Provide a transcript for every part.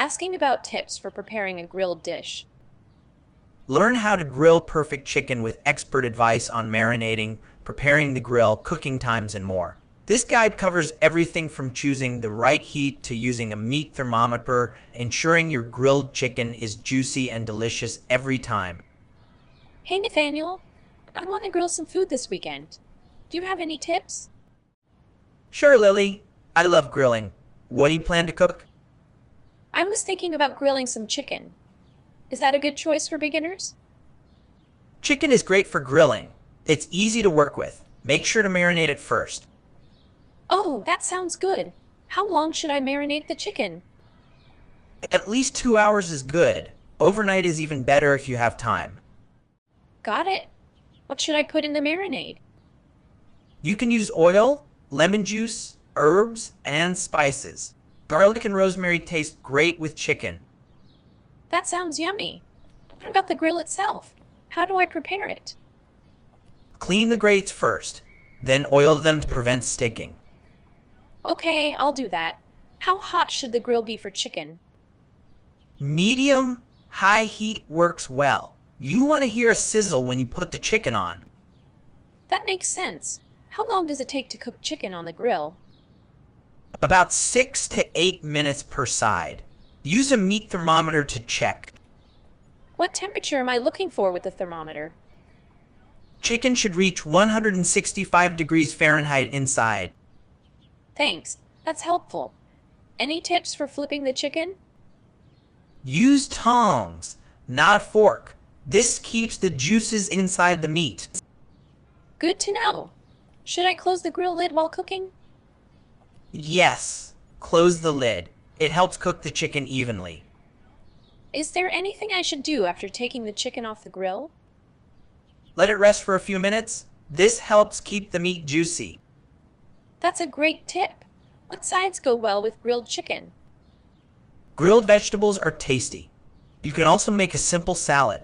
asking about tips for preparing a grilled dish. Learn how to grill perfect chicken with expert advice on marinating, preparing the grill, cooking times, and more. This guide covers everything from choosing the right heat to using a meat thermometer, ensuring your grilled chicken is juicy and delicious every time. Hey Nathaniel, I want to grill some food this weekend. Do you have any tips? Sure, Lily. I love grilling. What do you plan to cook? I was thinking about grilling some chicken. Is that a good choice for beginners? Chicken is great for grilling. It's easy to work with. Make sure to marinate it first. Oh, that sounds good. How long should I marinate the chicken? At least 2 hours is good. Overnight is even better if you have time. Got it. What should I put in the marinade? You can use oil, lemon juice, herbs, and spices. Garlic and rosemary taste great with chicken. That sounds yummy. What about the grill itself? How do I prepare it? Clean the grates first, then oil them to prevent sticking. Okay, I'll do that. How hot should the grill be for chicken? Medium, high heat works well. You want to hear a sizzle when you put the chicken on. That makes sense. How long does it take to cook chicken on the grill? About 6 to 8 minutes per side. Use a meat thermometer to check. What temperature am I looking for with the thermometer? Chicken should reach 165 degrees Fahrenheit inside. Thanks. That's helpful. Any tips for flipping the chicken? Use tongs, not a fork. This keeps the juices inside the meat. Good to know. Should I close the grill lid while cooking? Yes, close the lid. It helps cook the chicken evenly. Is there anything I should do after taking the chicken off the grill? Let it rest for a few minutes. This helps keep the meat juicy. That's a great tip. What sides go well with grilled chicken? Grilled vegetables are tasty. You can also make a simple salad.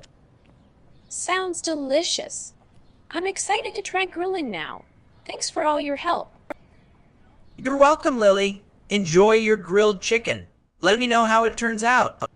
Sounds delicious. I'm excited to try grilling now. Thanks for all your help. You're welcome, Lily. Enjoy your grilled chicken. Let me know how it turns out.